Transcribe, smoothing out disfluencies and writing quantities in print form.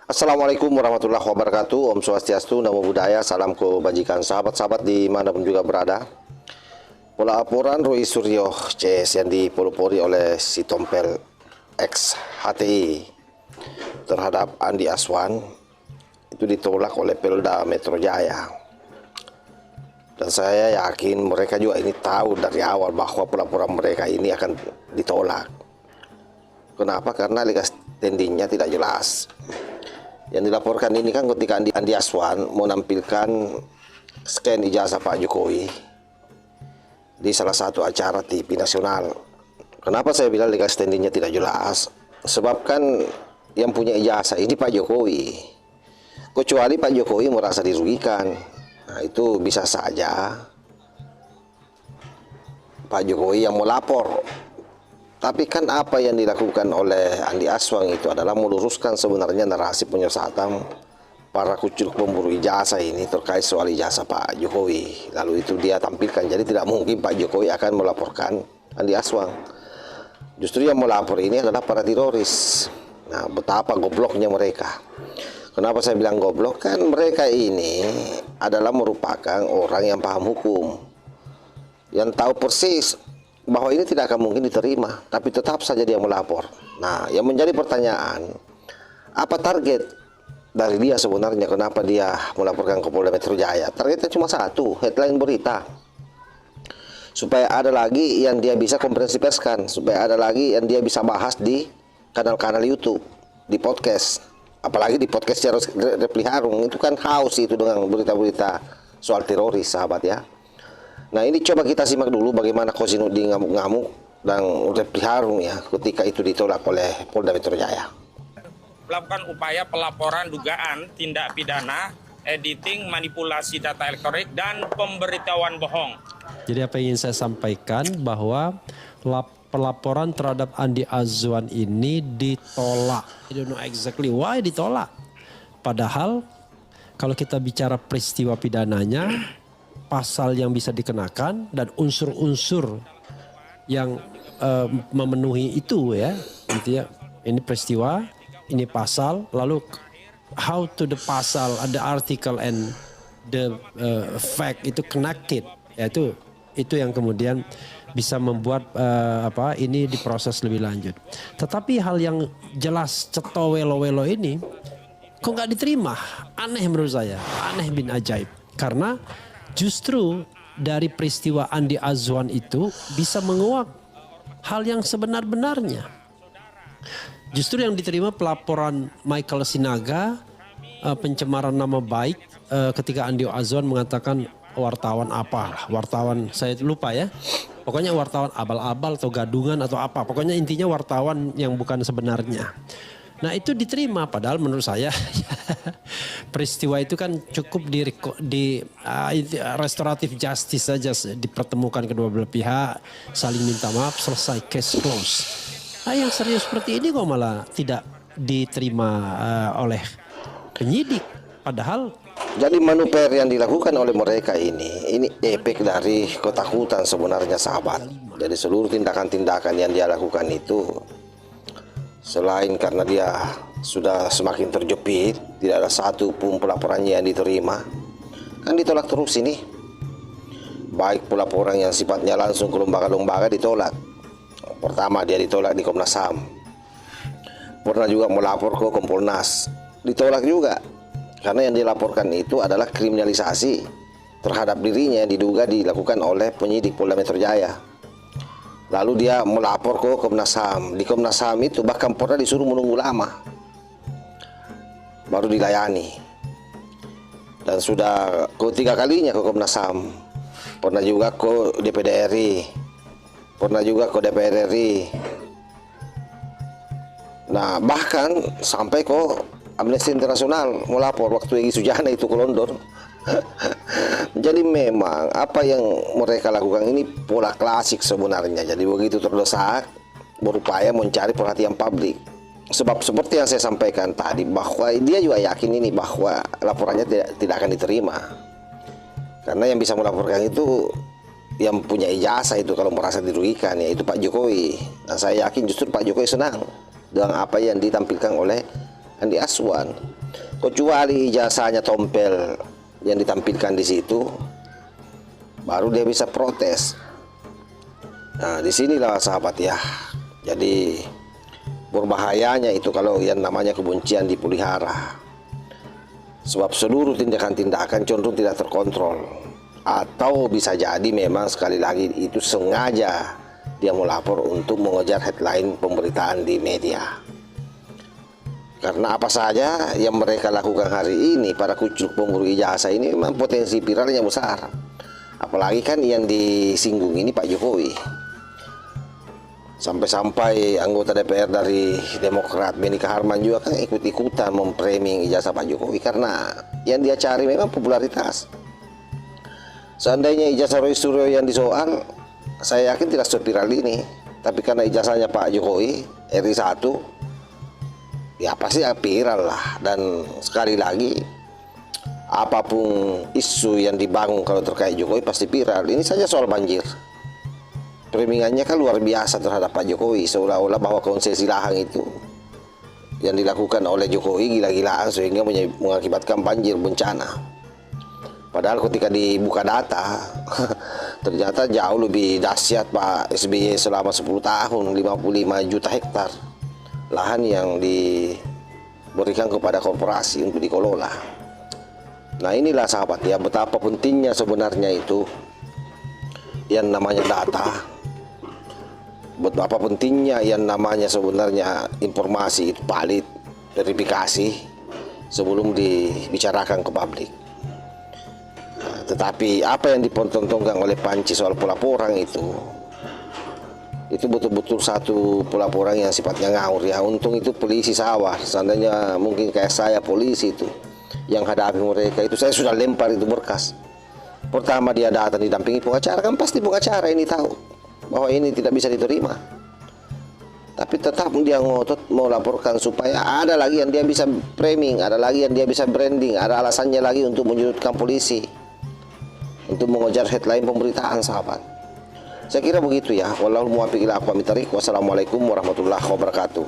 Assalamualaikum warahmatullahi wabarakatuh. Om Swastiastu, Namo Buddhaya, salam kebajikan sahabat-sahabat dimanapun juga berada. Pelaporan Roy Suryo CS yang dipelopori oleh si Tompel X HTI terhadap Andi Aswan itu ditolak oleh Polda Metro Jaya. Dan saya yakin mereka juga ini tahu dari awal bahwa pelaporan mereka ini akan ditolak. Kenapa? Karena legal standingnya tidak jelas. Yang dilaporkan ini kan ketika Andi Aswan menampilkan scan ijazah Pak Jokowi di salah satu acara TV nasional. Kenapa saya bilang legal standingnya tidak jelas? Sebab kan yang punya ijazah ini Pak Jokowi. Kecuali Pak Jokowi merasa dirugikan. Nah, itu bisa saja Pak Jokowi yang melapor. Tapi kan apa yang dilakukan oleh Andi Aswan itu adalah meluruskan sebenarnya narasi penyesatan para kucuk pemburu ijazah ini terkait soal ijazah Pak Jokowi. Lalu itu dia tampilkan, jadi tidak mungkin Pak Jokowi akan melaporkan Andi Aswan. Justru yang melapor ini adalah para teroris. Nah, betapa gobloknya mereka. Kenapa saya bilang goblok? Kan mereka ini adalah merupakan orang yang paham hukum, yang tahu persis bahwa ini tidak akan mungkin diterima, tapi tetap saja dia melapor. Nah, yang menjadi pertanyaan, apa target dari dia sebenarnya? Kenapa dia melaporkan ke Polda Metro Jaya? Targetnya cuma satu, headline berita, supaya ada lagi yang dia bisa konferensi perskan, supaya ada lagi yang dia bisa bahas di kanal-kanal YouTube, di podcast. Apalagi di podcast Refli Harun, itu kan haus itu dengan berita-berita soal teroris, sahabat ya. Nah, ini coba kita simak dulu bagaimana Kozinudin ngamuk-ngamuk dan Refli Harun ya ketika itu ditolak oleh Polda Metro Jaya. Melakukan upaya pelaporan dugaan tindak pidana, editing, manipulasi data elektronik, dan pemberitahuan bohong. Jadi apa yang ingin saya sampaikan bahwa pelaporan terhadap Andi Aswan ini ditolak. I don't know exactly why ditolak. Padahal kalau kita bicara peristiwa pidananya, pasal yang bisa dikenakan dan unsur-unsur yang memenuhi itu ya, intinya ini peristiwa, ini pasal, lalu how to the pasal, the article and the fact itu connected, yaitu itu yang kemudian bisa membuat ini diproses lebih lanjut. Tetapi hal yang jelas ceto welo-welo ini kok nggak diterima, aneh menurut saya, aneh bin ajaib, karena justru dari peristiwa Andi Aswan itu bisa menguak hal yang sebenar-benarnya. Justru yang diterima pelaporan Michael Sinaga, pencemaran nama baik ketika Andi Aswan mengatakan wartawan apa, wartawan saya lupa ya. Pokoknya wartawan abal-abal atau gadungan atau apa. Pokoknya intinya wartawan yang bukan sebenarnya. Nah, itu diterima, padahal menurut saya peristiwa itu kan cukup di restoratif justice saja, dipertemukan kedua belah pihak, saling minta maaf, selesai, case close. Nah, yang serius seperti ini kok malah tidak diterima oleh penyidik, padahal jadi manuver yang dilakukan oleh mereka ini efek dari ketakutan sebenarnya, sahabat. Jadi seluruh tindakan-tindakan yang dia lakukan itu, selain karena dia sudah semakin terjepit, tidak ada satu pun pelaporannya yang diterima, kan ditolak terus ini. Baik pelaporan yang sifatnya langsung ke lembaga-lembaga ditolak. Pertama dia ditolak di Komnas HAM. Pernah juga melapor ke Kompolnas, ditolak juga. Karena yang dilaporkan itu adalah kriminalisasi terhadap dirinya yang diduga dilakukan oleh penyidik Polda Metro Jaya. Lalu dia melapor ke Komnas HAM. Di Komnas HAM itu bahkan pernah disuruh menunggu lama baru dilayani. Dan sudah ketiga kalinya ke Komnas HAM. Pernah juga ke DPD RI. Pernah juga ke DPR RI. Nah, bahkan sampai ke Amnesty Internasional melapor waktu Egy Sujana itu ke London. Jadi memang apa yang mereka lakukan ini pola klasik sebenarnya. Jadi begitu terdesak berupaya mencari perhatian publik. Sebab seperti yang saya sampaikan tadi, bahwa dia juga yakin ini bahwa laporannya tidak akan diterima. Karena yang bisa melaporkan itu yang punya ijazah itu kalau merasa dirugikan, yaitu Pak Jokowi. Dan saya yakin justru Pak Jokowi senang dengan apa yang ditampilkan oleh Andi Aswan. kecuali ijazahnya tompel yang ditampilkan di situ, baru dia bisa protes. Nah, disinilah sahabat ya. Jadi berbahayanya itu kalau yang namanya kebencian dipelihara. Sebab seluruh tindakan-tindakan cenderung tidak terkontrol. Atau bisa jadi memang sekali lagi itu sengaja dia melapor untuk mengejar headline pemberitaan di media. Karena apa saja yang mereka lakukan hari ini, para kucuk pemburu ijazah ini memang potensi viralnya besar. Apalagi kan yang disinggung ini Pak Jokowi. Sampai-sampai anggota DPR dari Demokrat Benika Harman juga kan ikut-ikutan memframing ijazah Pak Jokowi karena yang dia cari memang popularitas. Seandainya ijazah Roy Suryo yang disoal, saya yakin tidak seviral ini. Tapi karena ijazahnya Pak Jokowi RI 1, ya pasti viral lah. Dan sekali lagi, apapun isu yang dibangun kalau terkait Jokowi pasti viral. Ini saja soal banjir. Framingannya kan luar biasa terhadap Pak Jokowi, seolah-olah bahwa konsesi lahan itu yang dilakukan oleh Jokowi gila-gilaan sehingga mengakibatkan banjir bencana. Padahal ketika dibuka data ternyata jauh lebih dahsyat Pak SBY selama 10 tahun 55 juta hektar lahan yang diberikan kepada korporasi untuk dikelola. Nah inilah sahabat ya, betapa pentingnya sebenarnya itu yang namanya data. Betapa pentingnya yang namanya sebenarnya informasi itu valid, verifikasi sebelum dibicarakan ke publik. Nah, tetapi apa yang dipertontonkan oleh Panci soal pelaporan itu betul-betul satu pelaporan yang sifatnya ngawur ya. Untung itu polisi sawah, seandainya mungkin kayak saya polisi itu yang hadapi mereka itu, saya sudah lempar itu berkas. Pertama dia datang didampingi pengacara, kan pasti pengacara ini tahu bahwa ini tidak bisa diterima, tapi tetap dia ngotot mau laporkan supaya ada lagi yang dia bisa framing, ada lagi yang dia bisa branding, ada alasannya lagi untuk menyudutkan polisi, untuk mengejar headline pemberitaan sahabat. Saya kira begitu ya. Wallahul muwaffiq ila aqwamit thariq. Wassalamualaikum warahmatullahi wabarakatuh.